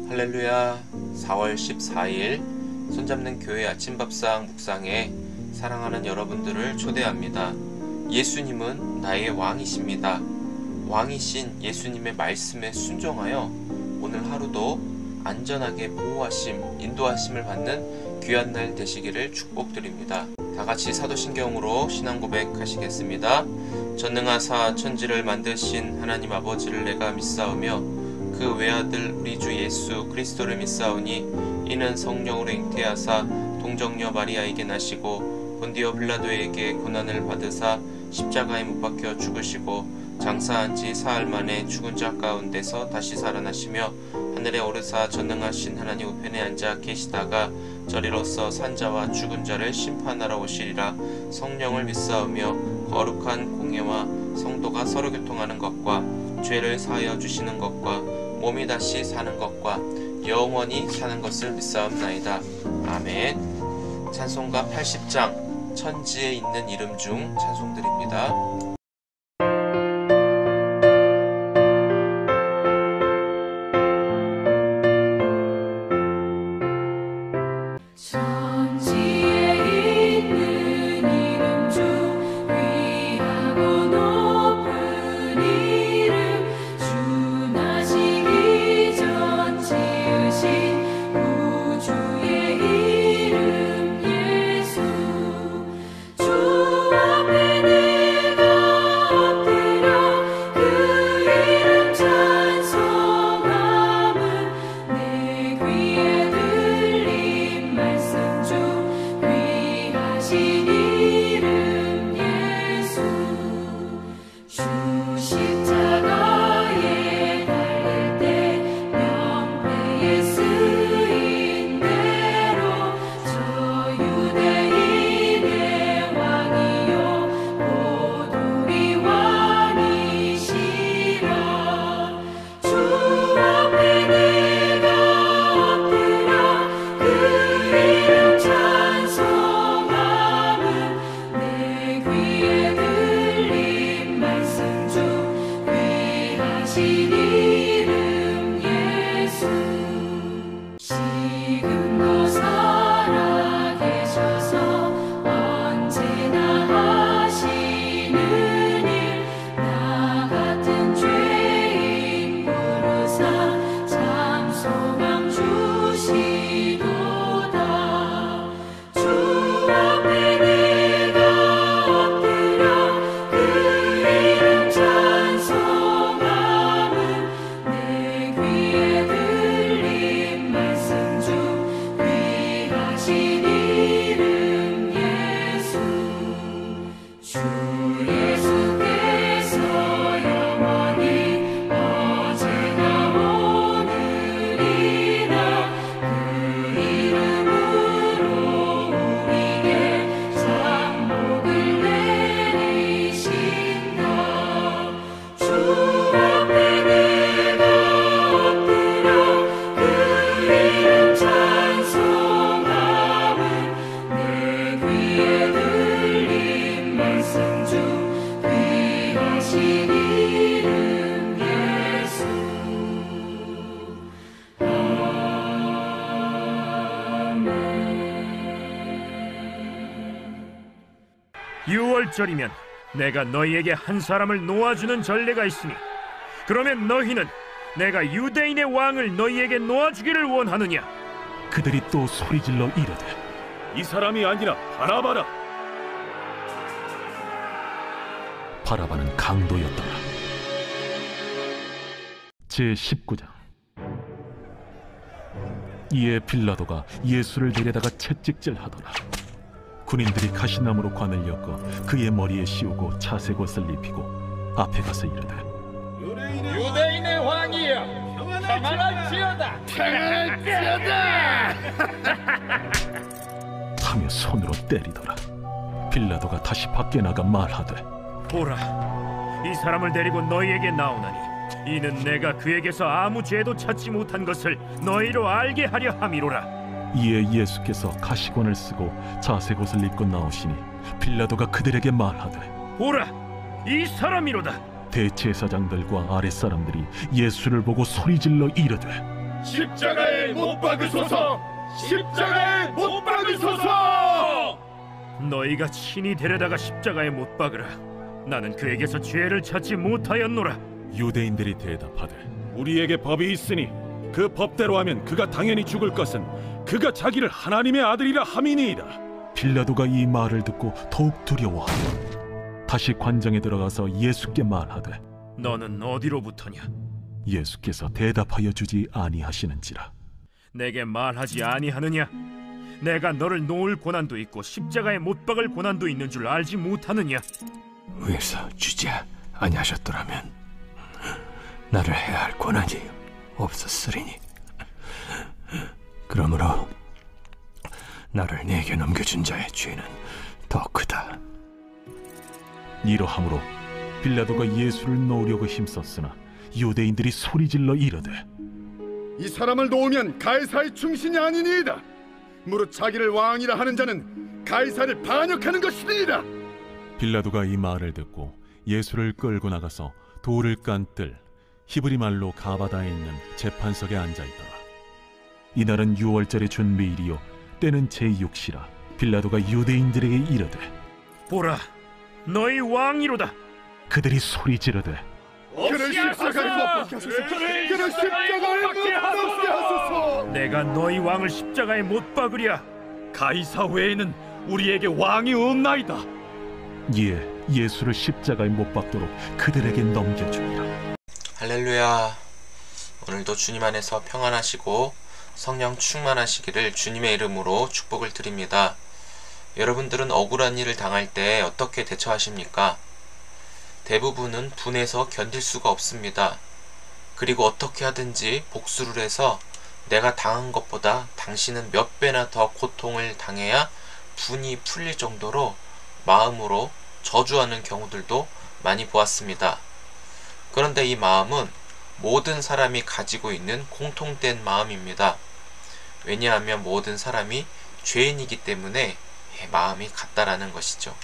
할렐루야. 4월 14일 손잡는 교회 아침밥상 묵상에 사랑하는 여러분들을 초대합니다. 예수님은 나의 왕이십니다. 왕이신 예수님의 말씀에 순종하여 오늘 하루도 안전하게 보호하심, 인도하심을 받는 귀한 날 되시기를 축복드립니다. 다같이 사도신경으로 신앙 고백하시겠습니다. 전능하사 천지를 만드신 하나님 아버지를 내가 믿사오며 그 외아들 우리 주 예수 그리스도를 믿사오니 이는 성령으로 잉태하사 동정녀 마리아에게 나시고 본디오 빌라도에게 고난을 받으사 십자가에 못 박혀 죽으시고 장사한 지 사흘 만에 죽은 자 가운데서 다시 살아나시며 하늘에 오르사 전능하신 하나님 우편에 앉아 계시다가 저리로서 산자와 죽은 자를 심판하러 오시리라. 성령을 믿사오며 거룩한 공예와 성도가 서로 교통하는 것과 죄를 사하여 주시는 것과 몸이 다시 사는 것과 영원히 사는 것을 믿사옵나이다. 아멘. 찬송가 80장 천지에 있는 이름 중 찬송드립니다. 유월절이면 내가 너희에게 한 사람을 놓아주는 전례가 있으니 그러면 너희는 내가 유대인의 왕을 너희에게 놓아주기를 원하느냐? 그들이 또 소리질러 이르되 이 사람이 아니라 바라바라. 바라바는 강도였더라. 제19장. 이에 빌라도가 예수를 데려다가 채찍질하더라. 군인들이 가시나무로 관을 엮어 그의 머리에 씌우고 자색 옷을 입히고 앞에 가서 이르되 유대인의 왕이여 평안할지어다. 평안할지어다 하며 손으로 때리더라. 빌라도가 다시 밖에 나가 말하되 보라, 이 사람을 데리고 너희에게 나오나니 이는 내가 그에게서 아무 죄도 찾지 못한 것을 너희로 알게 하려 함이로라. 이에 예수께서 가시관을 쓰고 자색 옷을 입고 나오시니 빌라도가 그들에게 말하되 보라, 이 사람이로다. 대제사장들과 아랫사람들이 예수를 보고 소리질러 이르되 십자가에 못 박으소서! 십자가에 못 박으소서! 너희가 친히 데려다가 십자가에 못 박으라. 나는 그에게서 죄를 찾지 못하였노라. 유대인들이 대답하되 우리에게 법이 있으니 그 법대로 하면 그가 당연히 죽을 것은 그가 자기를 하나님의 아들이라 함이니이다. 빌라도가 이 말을 듣고 더욱 두려워하여 다시 관장에 들어가서 예수께 말하되 너는 어디로부터냐? 예수께서 대답하여 주지 아니하시는지라. 내게 말하지 아니하느냐? 내가 너를 놓을 고난도 있고 십자가에 못 박을 고난도 있는 줄 알지 못하느냐? 위에서 주지 아니하셨더라면 나를 해야 할 권한이 없었으리니 그러므로 나를 네게 넘겨준 자의 죄는 더 크다. 이러함으로 빌라도가 예수를 놓으려고 힘썼으나 유대인들이 소리질러 이르되 이 사람을 놓으면 가이사의 충신이 아니니이다. 무릇 자기를 왕이라 하는 자는 가이사를 반역하는 것이니이다. 빌라도가 이 말을 듣고 예수를 끌고 나가서 돌을 깐 뜰 히브리 말로 가바다에 있는 재판석에 앉아있더라. 이날은 유월절의 준비일이요 때는 제6시라. 빌라도가 유대인들에게 이르되 보라, 너희 왕이로다. 그들이 소리 지르되 그를 십자가에 못 박게 하소서! 그를 십자가에 못 박게 하소서! 내가 너희 왕을 십자가에 못 박으랴. 가이사 외에는 우리에게 왕이 없나이다. 이에 예수를 십자가에 못 박도록 그들에게 넘겨주니라. 할렐루야. 오늘도 주님 안에서 평안하시고 성령 충만하시기를 주님의 이름으로 축복을 드립니다. 여러분들은 억울한 일을 당할 때 어떻게 대처하십니까? 대부분은 분해서 견딜 수가 없습니다. 그리고 어떻게 하든지 복수를 해서 내가 당한 것보다 당신은 몇 배나 더 고통을 당해야 분이 풀릴 정도로 마음으로 저주하는 경우들도 많이 보았습니다. 그런데 이 마음은 모든 사람이 가지고 있는 공통된 마음입니다. 왜냐하면 모든 사람이 죄인이기 때문에 마음이 같다라는 것이죠.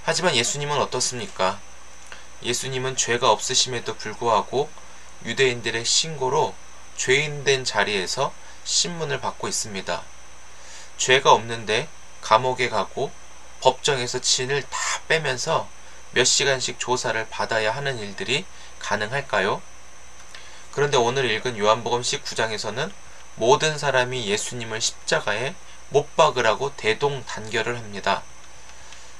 하지만 예수님은 어떻습니까? 예수님은 죄가 없으심에도 불구하고 유대인들의 신고로 죄인된 자리에서 신문을 받고 있습니다. 죄가 없는데 감옥에 가고 법정에서 진을 다 빼면서 몇 시간씩 조사를 받아야 하는 일들이 가능할까요? 그런데 오늘 읽은 요한복음 19장에서는 모든 사람이 예수님을 십자가에 못 박으라고 대동단결을 합니다.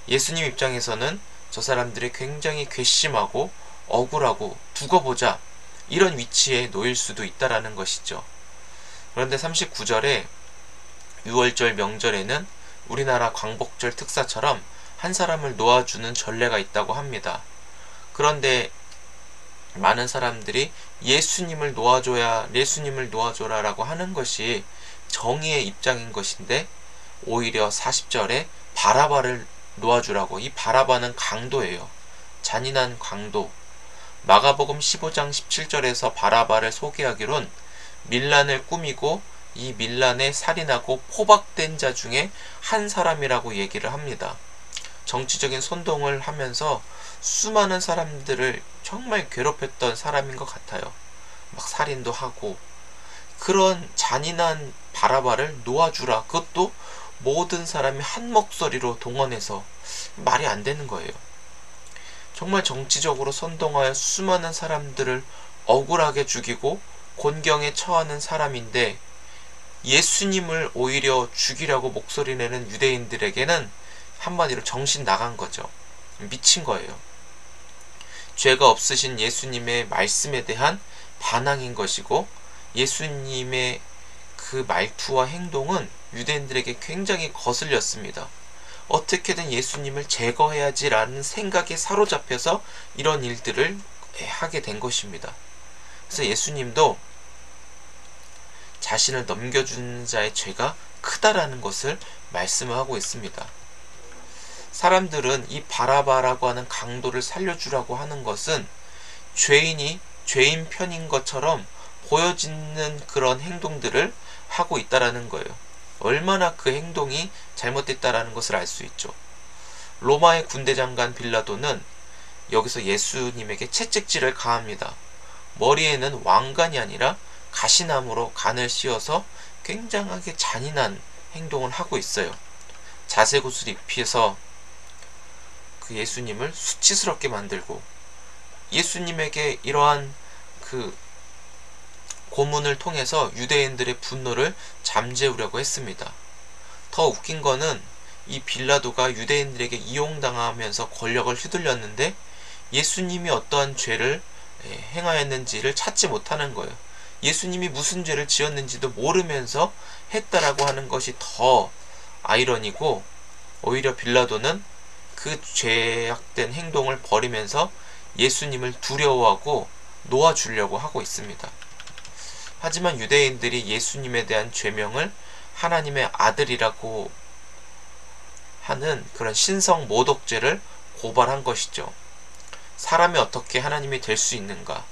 예수님 입장에서는 저 사람들이 굉장히 괘씸하고 억울하고 두고 보자 이런 위치에 놓일 수도 있다라는 것이죠. 그런데 39절에 유월절 명절에는 우리나라 광복절 특사처럼 한 사람을 놓아주는 전례가 있다고 합니다. 그런데 많은 사람들이 예수님을 놓아줘라 라고 하는 것이 정의의 입장인 것인데 오히려 40절에 바라바를 놓아주라고. 이 바라바는 강도예요. 잔인한 강도. 마가복음 15장 17절에서 바라바를 소개하기론 밀란을 꾸미고 이 밀란에 살인하고 포박된 자 중에 한 사람이라고 얘기를 합니다. 정치적인 선동을 하면서 수많은 사람들을 정말 괴롭혔던 사람인 것 같아요. 막 살인도 하고. 그런 잔인한 바라바를 놓아주라. 그것도 모든 사람이 한 목소리로 동원해서 말이 안 되는 거예요. 정말 정치적으로 선동하여 수많은 사람들을 억울하게 죽이고 곤경에 처하는 사람인데 예수님을 오히려 죽이려고 목소리 내는 유대인들에게는 한마디로 정신 나간 거죠. 미친 거예요. 죄가 없으신 예수님의 말씀에 대한 반항인 것이고 예수님의 그 말투와 행동은 유대인들에게 굉장히 거슬렸습니다. 어떻게든 예수님을 제거해야지라는 생각에 사로잡혀서 이런 일들을 하게 된 것입니다. 그래서 예수님도 자신을 넘겨주는 자의 죄가 크다라는 것을 말씀하고 있습니다. 사람들은 이 바라바라고 하는 강도를 살려주라고 하는 것은 죄인이 죄인 편인 것처럼 보여지는 그런 행동들을 하고 있다라는 거예요. 얼마나 그 행동이 잘못됐다라는 것을 알 수 있죠. 로마의 군대 장관 빌라도는 여기서 예수님에게 채찍질을 가합니다. 머리에는 왕관이 아니라 가시나무로 간을 씌워서 굉장하게 잔인한 행동을 하고 있어요. 자색옷을 입혀서 그 예수님을 수치스럽게 만들고 예수님에게 이러한 그 고문을 통해서 유대인들의 분노를 잠재우려고 했습니다. 더 웃긴 거는 이 빌라도가 유대인들에게 이용당하면서 권력을 휘둘렸는데 예수님이 어떠한 죄를 행하였는지를 찾지 못하는 거예요. 예수님이 무슨 죄를 지었는지도 모르면서 했다라고 하는 것이 더 아이러니고, 오히려 빌라도는 그 죄악된 행동을 버리면서 예수님을 두려워하고 놓아주려고 하고 있습니다. 하지만 유대인들이 예수님에 대한 죄명을 하나님의 아들이라고 하는 그런 신성 모독죄를 고발한 것이죠. 사람이 어떻게 하나님이 될 수 있는가?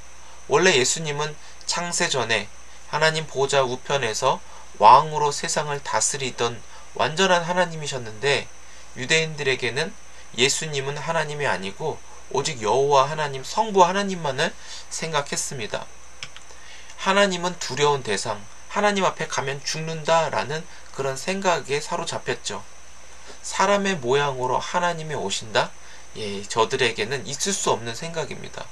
원래 예수님은 창세 전에 하나님 보좌 우편에서 왕으로 세상을 다스리던 완전한 하나님이셨는데, 유대인들에게는 예수님은 하나님이 아니고 오직 여호와 하나님, 성부 하나님만을 생각했습니다. 하나님은 두려운 대상, 하나님 앞에 가면 죽는다라는 그런 생각에 사로잡혔죠. 사람의 모양으로 하나님이 오신다? 저들에게는 있을 수 없는 생각입니다.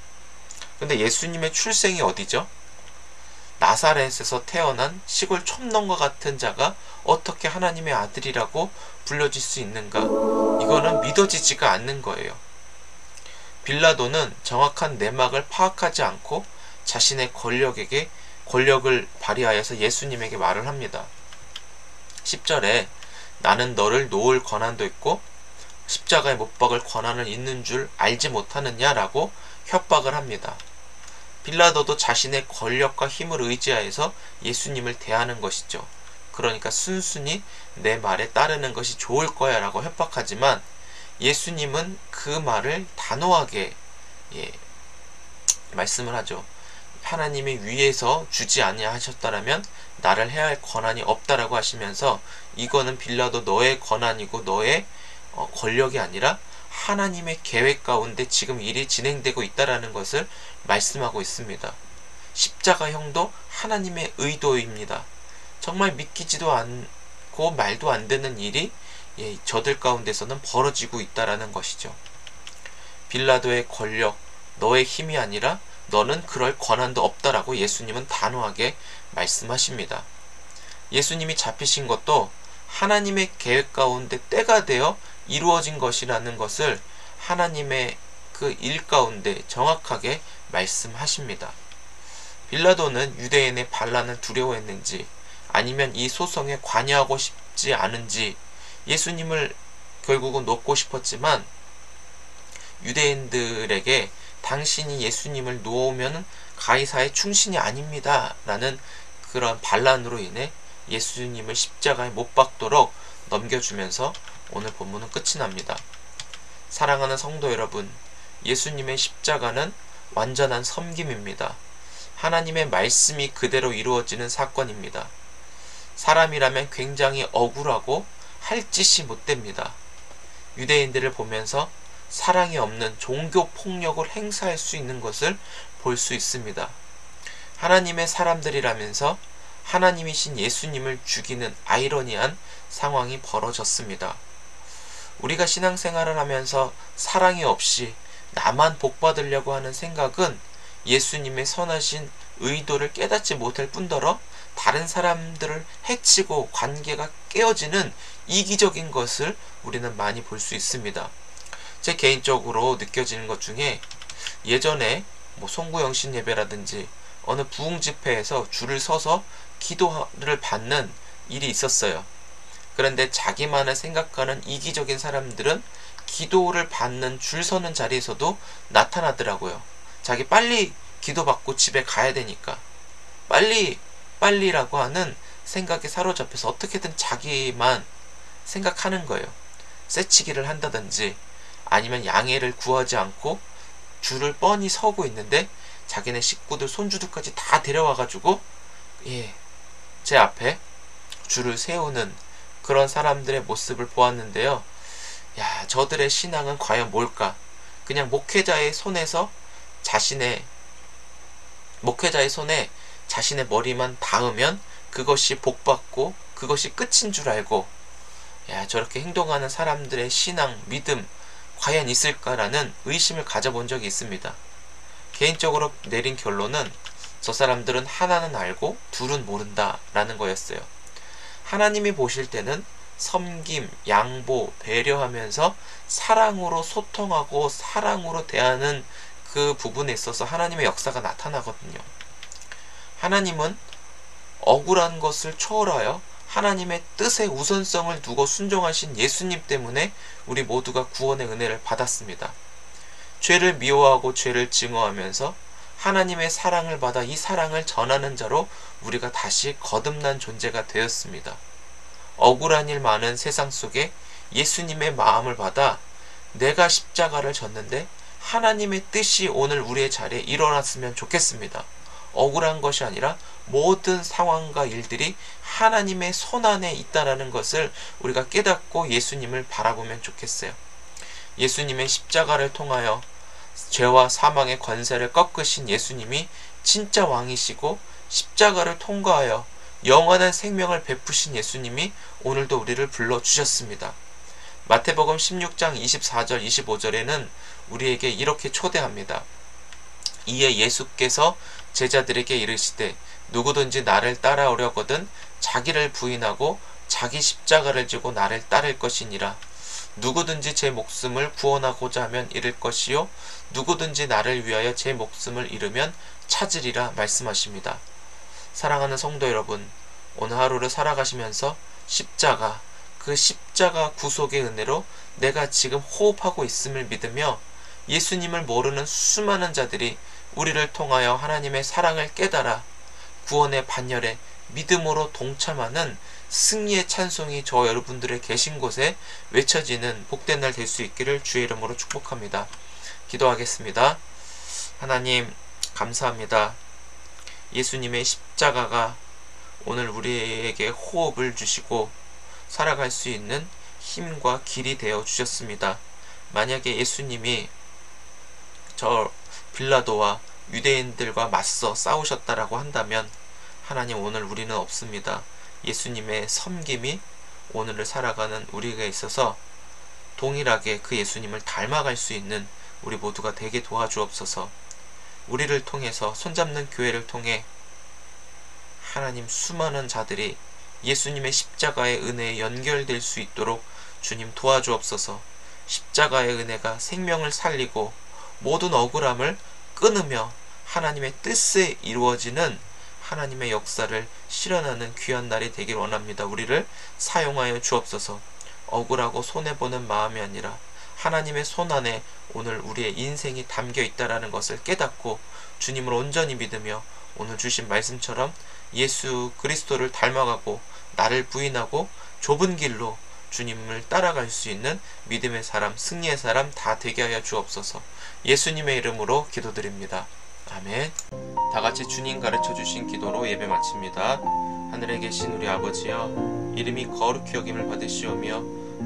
근데 예수님의 출생이 어디죠? 나사렛에서 태어난 시골 촌놈과 같은 자가 어떻게 하나님의 아들이라고 불려질 수 있는가? 이거는 믿어지지가 않는 거예요. 빌라도는 정확한 내막을 파악하지 않고 자신의 권력을 발휘하여서 예수님에게 말을 합니다. 10절에 나는 너를 놓을 권한도 있고 십자가에 못 박을 권한을 있는 줄 알지 못하느냐라고 협박을 합니다. 빌라도도 자신의 권력과 힘을 의지하여서 예수님을 대하는 것이죠. 그러니까 순순히 내 말에 따르는 것이 좋을 거야 라고 협박하지만, 예수님은 그 말을 단호하게 말씀을 하죠. 하나님이 위에서 주지 아니하셨다라면 나를 해야 할 권한이 없다라고 하시면서, 이거는 빌라도 너의 권한이고 너의 권력이 아니라 하나님의 계획 가운데 지금 일이 진행되고 있다라는 것을 말씀하고 있습니다. 십자가형도 하나님의 의도입니다. 정말 믿기지도 않고 말도 안 되는 일이 저들 가운데서는 벌어지고 있다라는 것이죠. 빌라도의 권력, 너의 힘이 아니라 너는 그럴 권한도 없다라고 예수님은 단호하게 말씀하십니다. 예수님이 잡히신 것도 하나님의 계획 가운데 때가 되어 이루어진 것이라는 것을 하나님의 그 일 가운데 정확하게 말씀하십니다. 빌라도는 유대인의 반란을 두려워했는지 아니면 이 소송에 관여하고 싶지 않은지 예수님을 결국은 놓고 싶었지만, 유대인들에게 당신이 예수님을 놓으면 가이사의 충신이 아닙니다 라는 그런 반란으로 인해 예수님을 십자가에 못 박도록 넘겨주면서 오늘 본문은 끝이 납니다. 사랑하는 성도 여러분, 예수님의 십자가는 완전한 섬김입니다. 하나님의 말씀이 그대로 이루어지는 사건입니다. 사람이라면 굉장히 억울하고 할 짓이 못 됩니다. 유대인들을 보면서 사랑이 없는 종교 폭력을 행사할 수 있는 것을 볼 수 있습니다. 하나님의 사람들이라면서 하나님이신 예수님을 죽이는 아이러니한 상황이 벌어졌습니다. 우리가 신앙생활을 하면서 사랑이 없이 나만 복받으려고 하는 생각은 예수님의 선하신 의도를 깨닫지 못할 뿐더러 다른 사람들을 해치고 관계가 깨어지는 이기적인 것을 우리는 많이 볼 수 있습니다. 제 개인적으로 느껴지는 것 중에, 예전에 송구영신 예배라든지 어느 부흥 집회에서 줄을 서서 기도를 받는 일이 있었어요. 그런데 자기만을 생각하는 이기적인 사람들은 기도를 받는 줄 서는 자리에서도 나타나더라고요. 자기 빨리 기도받고 집에 가야 되니까 빨리라고 하는 생각에 사로잡혀서 어떻게든 자기만 생각하는 거예요. 쇠치기를 한다든지 아니면 양해를 구하지 않고 줄을 뻔히 서고 있는데 자기네 식구들 손주들까지 다 데려와가지고 제 앞에 줄을 세우는 그런 사람들의 모습을 보았는데요. 저들의 신앙은 과연 뭘까? 그냥 목회자의 손에 자신의 머리만 닿으면 그것이 복받고 그것이 끝인 줄 알고, 야, 저렇게 행동하는 사람들의 신앙, 믿음 과연 있을까라는 의심을 가져본 적이 있습니다. 개인적으로 내린 결론은 저 사람들은 하나는 알고 둘은 모른다 라는 거였어요. 하나님이 보실 때는 섬김, 양보, 배려하면서 사랑으로 소통하고 사랑으로 대하는 그 부분에 있어서 하나님의 역사가 나타나거든요. 하나님은 억울한 것을 초월하여 하나님의 뜻의 우선성을 두고 순종하신 예수님 때문에 우리 모두가 구원의 은혜를 받았습니다. 죄를 미워하고 죄를 증오하면서 하나님의 사랑을 받아 이 사랑을 전하는 자로 우리가 다시 거듭난 존재가 되었습니다. 억울한 일 많은 세상 속에 예수님의 마음을 받아 내가 십자가를 졌는데 하나님의 뜻이 오늘 우리의 자리에 일어났으면 좋겠습니다. 억울한 것이 아니라 모든 상황과 일들이 하나님의 손안에 있다는 것을 우리가 깨닫고 예수님을 바라보면 좋겠어요. 예수님의 십자가를 통하여 죄와 사망의 권세를 꺾으신 예수님이 진짜 왕이시고, 십자가를 통과하여 영원한 생명을 베푸신 예수님이 오늘도 우리를 불러주셨습니다. 마태복음 16장 24절 25절에는 우리에게 이렇게 초대합니다. 이에 예수께서 제자들에게 이르시되 누구든지 나를 따라오려거든 자기를 부인하고 자기 십자가를 지고 나를 따를 것이니라. 누구든지 제 목숨을 구원하고자 하면 잃을 것이요 누구든지 나를 위하여 제 목숨을 잃으면 찾으리라 말씀하십니다. 사랑하는 성도 여러분, 오늘 하루를 살아가시면서 십자가, 그 십자가 구속의 은혜로 내가 지금 호흡하고 있음을 믿으며 예수님을 모르는 수많은 자들이 우리를 통하여 하나님의 사랑을 깨달아 구원의 반열에 믿음으로 동참하는 승리의 찬송이 저 여러분들의 계신 곳에 외쳐지는 복된 날 될 수 있기를 주의 이름으로 축복합니다. 기도하겠습니다. 하나님, 감사합니다. 예수님의 십자가가 오늘 우리에게 호흡을 주시고 살아갈 수 있는 힘과 길이 되어 주셨습니다. 만약에 예수님이 저 빌라도와 유대인들과 맞서 싸우셨다라고 한다면 하나님, 오늘 우리는 없습니다. 예수님의 섬김이 오늘을 살아가는 우리에게 있어서 동일하게 그 예수님을 닮아갈 수 있는 우리 모두가 되게 도와주옵소서. 우리를 통해서, 손잡는 교회를 통해 하나님, 수많은 자들이 예수님의 십자가의 은혜에 연결될 수 있도록 주님 도와주옵소서. 십자가의 은혜가 생명을 살리고 모든 억울함을 끊으며 하나님의 뜻에 이루어지는 하나님의 역사를 실현하는 귀한 날이 되길 원합니다. 우리를 사용하여 주옵소서. 억울하고 손해보는 마음이 아니라 하나님의 손안에 오늘 우리의 인생이 담겨 있다는 것을 깨닫고 주님을 온전히 믿으며 오늘 주신 말씀처럼 예수 그리스도를 닮아가고 나를 부인하고 좁은 길로 주님을 따라갈 수 있는 믿음의 사람, 승리의 사람 다 되게 하여 주옵소서. 예수님의 이름으로 기도드립니다. 아멘. 다같이 주님 가르쳐주신 기도로 예배 마칩니다. 하늘에 계신 우리 아버지여, 이름이 거룩히 여김을 받으시오며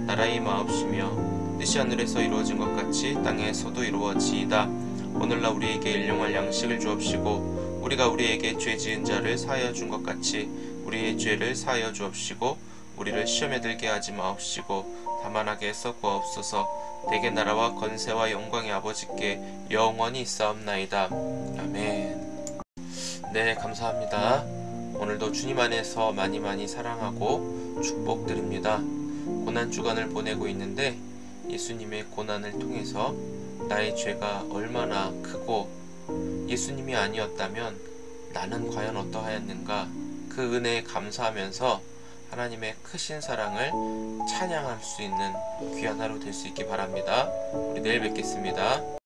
나라의 임하옵시며 뜻이 하늘에서 이루어진 것 같이 땅에서도 이루어지이다. 오늘날 우리에게 일용할 양식을 주옵시고 우리가 우리에게 죄 지은 자를 사하여 준 것 같이 우리의 죄를 사하여 주옵시고 우리를 시험에 들게 하지 마옵시고 다만하게 썩어옵소서. 대개 나라와 건세와 영광의 아버지께 영원히 있사옵나이다. 아멘. 네, 감사합니다. 오늘도 주님 안에서 많이 사랑하고 축복드립니다. 고난주간을 보내고 있는데 예수님의 고난을 통해서 나의 죄가 얼마나 크고 예수님이 아니었다면 나는 과연 어떠하였는가, 그 은혜에 감사하면서 하나님의 크신 사랑을 찬양할 수 있는 귀한 하루 될 수 있기 바랍니다. 우리 내일 뵙겠습니다.